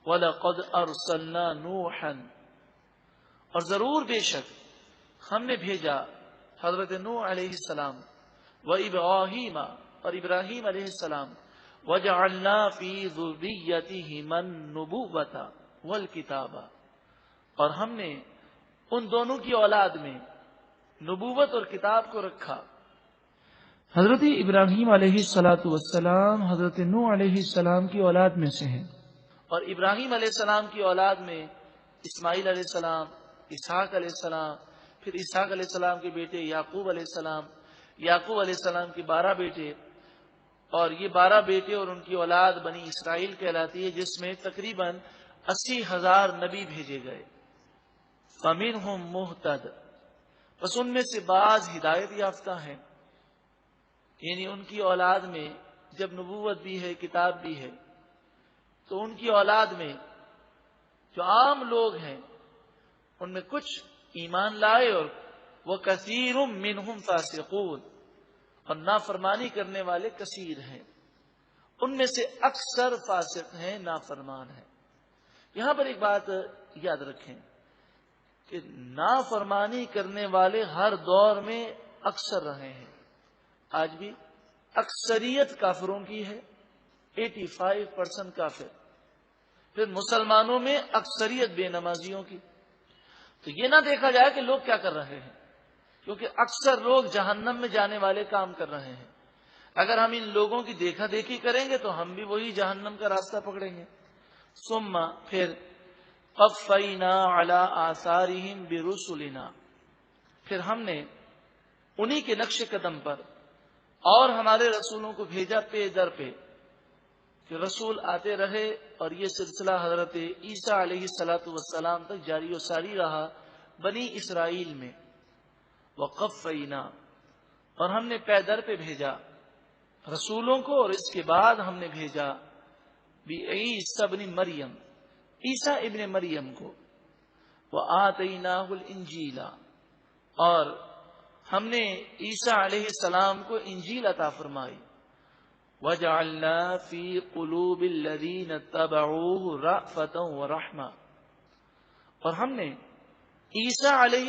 وَلَقَدْ أَرْسَلْنَا نُوحًا، اور ضرور بے شک ہم نے بھیجا حضرت نوح علیہ السلام، وَإِبْرَاهِيمَ، اور ابراہیم علیہ السلام، وَجَعَلْنَا فِي ذُرِّيَّتِهِمَا النُّبُوَّةَ وَالْكِتَابَ، اور ہم نے ان دونوں کی اولاد میں نبوت اور کتاب کو رکھا۔ حضرت ابراہیم علیہ السلام حضرت نوح علیہ السلام کی اولاد میں سے ہیں، اور ابراہیم علیہ السلام کی اولاد میں اسماعیل علیہ السلام، اسحاق علیہ السلام، پھر اسحاق علیہ السلام کے بیٹے یعقوب علیہ السلام، یعقوب علیہ السلام کے 12 بیٹے، اور یہ 12 بیٹے اور ان کی اولاد بنی اسرائیل کہلاتی ہے، جس میں تقریباً 80,000 نبی بھیجے گئے۔ فَمِنْهُمْ مُهْتَدٍ، بس ان میں سے بعض ہدایت یافتہ ہیں، یعنی ان کی اولاد میں جب نبوت بھی ہے، کتاب بھی ہے، تو ان کی اولاد میں جو عام لوگ ہیں ان میں کچھ ایمان لائے، اور وہ کثیر منہم فاسقون، اور نافرمانی کرنے والے کثیر ہیں، ان میں سے اکثر فاسق ہیں، نافرمان ہیں۔ یہاں پر ایک بات یاد رکھیں کہ نافرمانی کرنے والے ہر دور میں اکثر رہے ہیں، آج بھی اکثریت کافروں کی ہے، 85% کافر، پھر مسلمانوں میں اکثریت بے نمازیوں کی۔ تو یہ نہ دیکھا جائے کہ لوگ کیا کر رہے ہیں، کیونکہ اکثر لوگ جہنم میں جانے والے کام کر رہے ہیں۔ اگر ہم ان لوگوں کی دیکھا دیکھی کریں گے تو ہم بھی وہی جہنم کا راستہ پکڑیں گے۔ ثم، پھر قفینا علی آثارہم برسلنا، پھر ہم نے انہی کے نقش قدم پر اور ہمارے رسولوں کو بھیجا پے در پہ، کہ رسول آتے رہے، اور یہ سلسلہ حضرت عیسیٰ علیہ السلام تک جاری و ساری رہا بنی اسرائیل میں۔ وقفینا، اور ہم نے پے در پہ بھیجا رسولوں کو، اور اس کے بعد ہم نے بھیجا بعیسی ابن مریم، عیسیٰ ابن مریم کو، وآتیناہ الانجیل، اور ہم نے عیسیٰ علیہ السلام کو انجیل عطا فرمائی، وجعلنا فی قلوب الذین اتبعوہ رأفۃ ورحمہ، اور ہم نے عیسیٰ علیہ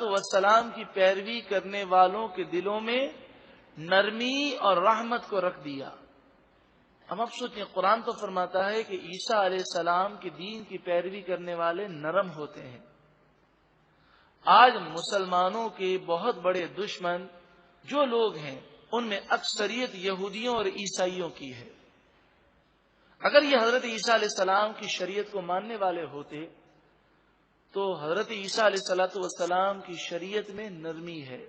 السلام کی پیروی کرنے والوں کے دلوں میں نرمی اور رحمت کو رکھ دیا۔ ہم اب سوچیں، قرآن تو فرماتا ہے کہ عیسیٰ علیہ السلام کے دین کی پیروی کرنے والے نرم ہوتے ہیں۔ آج مسلمانوں کے بہت بڑے دشمن جو لوگ ہیں ان میں اکثریت یہودیوں اور عیسائیوں کی ہے۔ اگر یہ حضرت عیسیٰ علیہ السلام کی شریعت کو ماننے والے ہوتے تو حضرت عیسیٰ علیہ السلام کی شریعت میں نرمی ہے،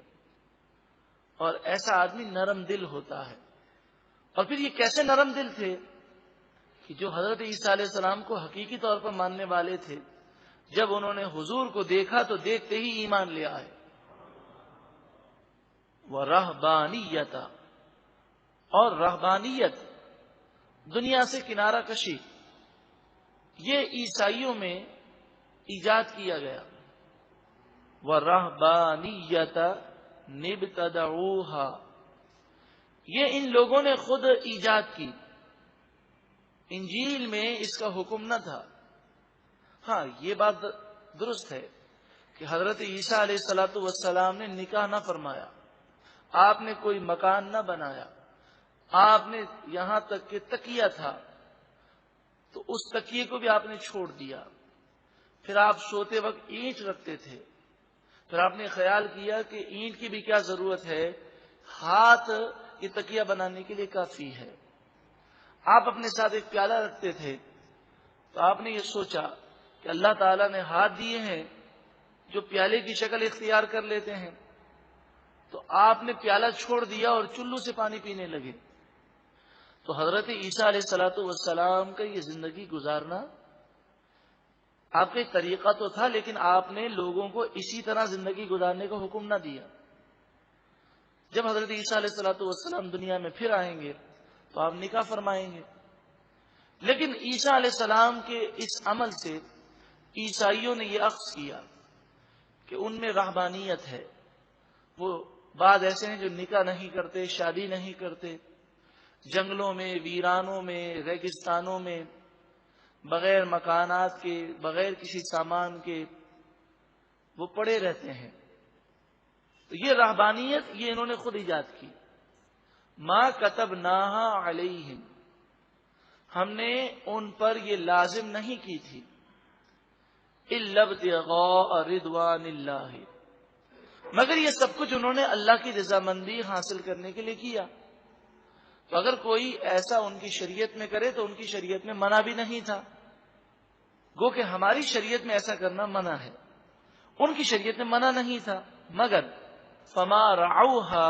اور ایسا آدمی نرم دل ہوتا ہے۔ اور پھر یہ کیسے نرم دل تھے کہ جو حضرت عیسیٰ علیہ السلام کو حقیقی طور پر ماننے والے تھے، جب انہوں نے حضور کو دیکھا تو دیکھتے ہی ایمان لے آئے۔ وَرَهْبَانِيَّةَ، اور رہبانیت، دنیا سے کنارہ کشی، یہ عیسائیوں میں ایجاد کیا گیا۔ وَرَهْبَانِيَّةَ نِبْتَدَعُوهَا، یہ ان لوگوں نے خود ایجاد کی، انجیل میں اس کا حکم نہ تھا۔ ہاں، یہ بات درست ہے کہ حضرت عیسیٰ علیہ السلام نے نکاح نہ فرمایا، آپ نے کوئی مکان نہ بنایا، آپ نے یہاں تک کہ تکیہ تھا تو اس تکیے کو بھی آپ نے چھوڑ دیا۔ پھر آپ سوتے وقت اینٹ رکھتے تھے، پھر آپ نے خیال کیا کہ اینٹ کی بھی کیا ضرورت ہے، ہاتھ یہ تکیہ بنانے کے لیے کافی ہے۔ آپ اپنے ساتھ ایک پیالہ رکھتے تھے، تو آپ نے یہ سوچا کہ اللہ تعالیٰ نے ہاتھ دیے ہیں جو پیالے کی شکل اختیار کر لیتے ہیں، تو آپ نے پیالہ چھوڑ دیا اور چلو سے پانی پینے لگے۔ تو حضرت عیسیٰ علیہ السلام کا یہ زندگی گزارنا آپ کا ایک طریقہ تو تھا، لیکن آپ نے لوگوں کو اسی طرح زندگی گزارنے کا حکم نہ دیا۔ جب حضرت عیسیٰ علیہ السلام دنیا میں پھر آئیں گے تو آپ نکاح فرمائیں گے، لیکن عیسیٰ علیہ السلام کے اس عمل سے عیسائیوں نے یہ اخذ کیا کہ ان میں رہبانیت ہے۔ وہ بعض ایسے ہیں جو نکاح نہیں کرتے، شادی نہیں کرتے، جنگلوں میں، ویرانوں میں، ریگستانوں میں بغیر مکانات کے، بغیر کسی سامان کے وہ پڑے رہتے ہیں. تو یہ رہبانیت یہ انہوں نے خود ایجاد کی. ما کتبناہا علیہم، ہم نے ان پر یہ لازم نہیں کی تھی. الا ابتغاء رضوان اللہ، مگر یہ سب کچھ انہوں نے اللہ کی رضامندی حاصل کرنے کے لیے کیا. تو اگر کوئی ایسا ان کی شریعت میں کرے تو ان کی شریعت میں منع بھی نہیں تھا. گو کہ ہماری شریعت میں ایسا کرنا منع ہے، ان کی شریعت میں منع نہیں تھا. مگر فما رعوها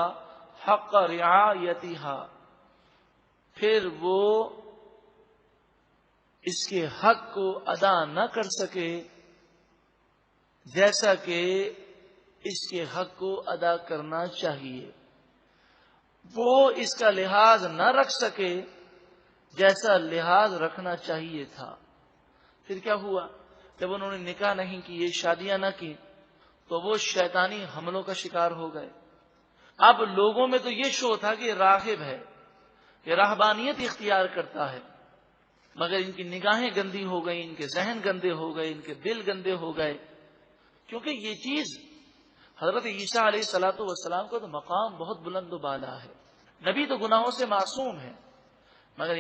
حق رعایتها، پھر وہ اس کے حق کو ادا نہ کر سکے جیسا کہ اس کے حق کو ادا کرنا چاہیے. وہ اس کا لحاظ نہ رکھ سکے جیسا لحاظ رکھنا چاہیے تھا. پھر کیا ہوا؟ جب انہوں نے نکاح نہیں کیے، شادیاں نہ کی، تو وہ شیطانی حملوں کا شکار ہو گئے. اب لوگوں میں تو یہ شو تھا کہ راہب ہے، یہ راہبانیت اختیار کرتا ہے، مگر ان کی نگاہیں گندی ہو گئی، ان کے ذہن گندے ہو گئے، ان کے دل گندے ہو گئے. کیونکہ یہ چیز حضرت عیسیٰ علیہ الصلوۃ والسلام کا تو مقام بہت بلند و بالا ہے. نبی تو گناہوں سے معصوم ہے، مگر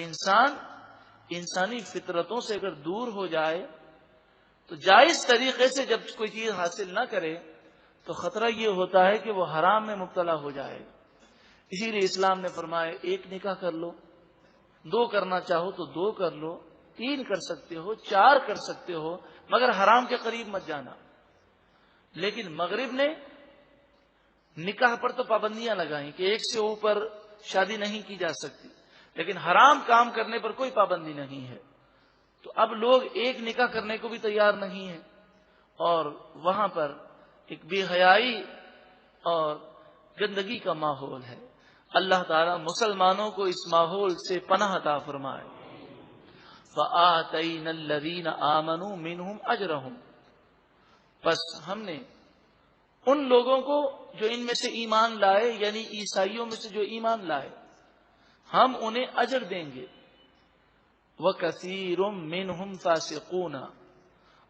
انسانی فطرتوں سے اگر دور ہو جائے تو جائز طریقے سے جب کوئی چیز حاصل نہ کرے تو خطرہ یہ ہوتا ہے کہ وہ حرام میں مبتلا ہو جائے. اسی لیے اسلام نے فرمایا ایک نکاح کر لو، 2 کرنا چاہو تو 2 کر لو، 3 کر سکتے ہو، 4 کر سکتے ہو، مگر حرام کے قریب مت جانا. لیکن مغرب نے نکاح پر تو پابندیاں لگائیں کہ 1 سے اوپر شادی نہیں کی جا سکتی، لیکن حرام کام کرنے پر کوئی پابندی نہیں ہے. تو اب لوگ ایک نکاح کرنے کو بھی تیار نہیں ہیں، اور وہاں پر ایک بے حیائی اور گندگی کا ماحول ہے. اللہ تعالیٰ مسلمانوں کو اس ماحول سے پناہ عطا فرمائے. فآتَيْنَا الَّذِينَ آمَنُوا مِنْهُمْ أَجْرَهُمْ، بس ہم نے ان لوگوں کو جو ان میں سے ایمان لائے، یعنی عیسائیوں میں سے جو ایمان لائے، ہم انہیں اجر دیں گے. وَكَثِيرٌ مِّنْهُمْ فَاسِقُونَ،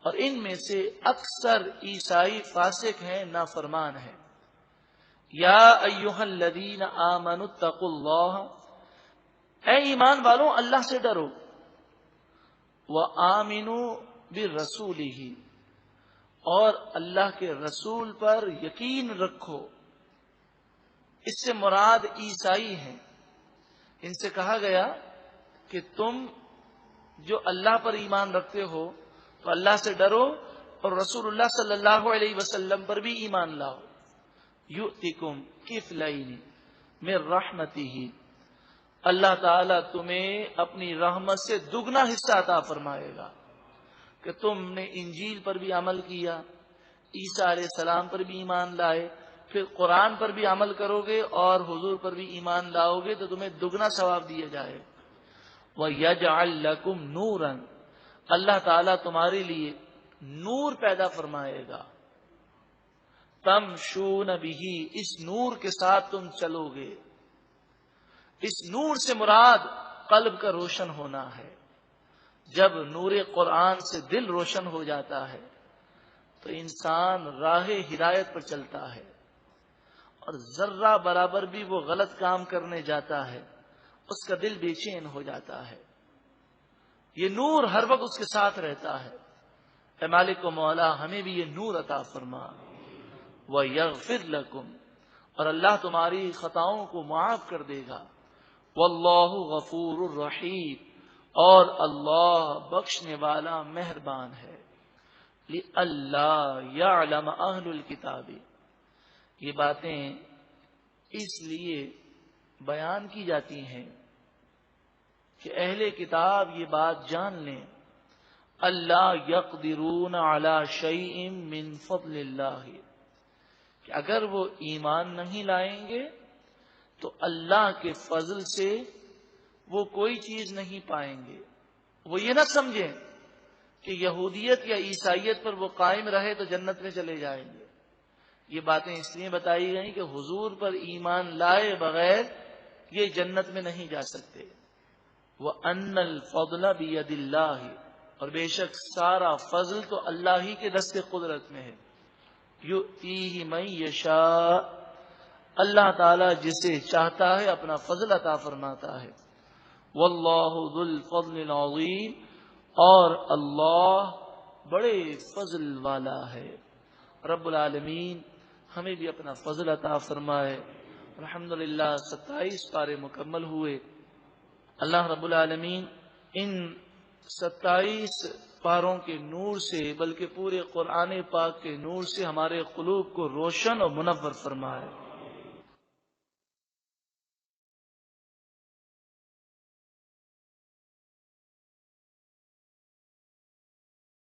اور ان میں سے اکثر عیسائی فاسق ہیں، نافرمان ہیں. یا ایھا الذین آمنوا اتقوا اللہ، اے ایمان والوں اللہ سے ڈرو. وآمنوا برسولہ، اور اللہ کے رسول پر یقین رکھو. اس سے مراد عیسائی ہیں. ان سے کہا گیا کہ تم جو اللہ پر ایمان رکھتے ہو تو اللہ سے ڈرو اور رسول اللہ صلی اللہ علیہ وسلم پر بھی ایمان لاؤ. یؤتکم کفلین من رحمتہ، اللہ تعالیٰ تمہیں اپنی رحمت سے دگنا حصہ عطا فرمائے گا. کہ تم نے انجیل پر بھی عمل کیا، عیسیٰ علیہ السلام پر بھی ایمان لائے، پھر قرآن پر بھی عمل کرو گے اور حضور پر بھی ایمان لاؤ گے تو تمہیں دگنا ثواب دیا جائے. وَيَجْعَلْ لَكُمْ نُورًا، اللہ تعالیٰ تمہارے لیے نور پیدا فرمائے گا. تمشون بہ، اس نور کے ساتھ تم چلو گے. اس نور سے مراد قلب کا روشن ہونا ہے. جب نور قرآن سے دل روشن ہو جاتا ہے تو انسان راہ ہدایت پر چلتا ہے، اور ذرہ برابر بھی وہ غلط کام کرنے جاتا ہے اس کا دل بے چین ہو جاتا ہے. یہ نور ہر وقت اس کے ساتھ رہتا ہے. اے مالک و مولا ہمیں بھی یہ نور عطا فرما. وَيَغْفِرْ لَكُمْ، اور اللہ تمہاری خطاؤں کو معاف کر دے گا. وَاللَّهُ غَفُورٌ رَحِيمٌ، اور اللہ بخشنے والا مہربان ہے. لِأَلَّا يَعْلَمَ أَهْلُ الْكِتَابِ، یہ باتیں اس لیے بیان کی جاتی ہیں کہ اہل کتاب یہ بات جان لیں، اللہ یقدرون علی شیء من فضل اللہ، کہ اگر وہ ایمان نہیں لائیں گے تو اللہ کے فضل سے وہ کوئی چیز نہیں پائیں گے. وہ یہ نہ سمجھیں کہ یہودیت یا عیسائیت پر وہ قائم رہے تو جنت میں چلے جائیں گے. یہ باتیں اس لیے بتائی گئیں کہ حضور پر ایمان لائے بغیر یہ جنت میں نہیں جا سکتے. وَأَنَّ الْفَضْلَ بِيَدِ اللَّهِ، اور بے شک سارا فضل تو اللہ ہی کے دست قدرت میں ہے. یؤتیہ من یشاء، اللہ تعالی جسے چاہتا ہے اپنا فضل عطا فرماتا ہے. واللہ ذو الفضل العظیم، اور اللہ بڑے فضل والا ہے. رب العالمین ہمیں بھی اپنا فضل عطا فرمائے. الحمدللہ 27 پارے مکمل ہوئے. اللہ رب العالمین ان 27 پاروں کے نور سے، بلکہ پورے قرآن پاک کے نور سے ہمارے قلوب کو روشن اور منور فرمائے.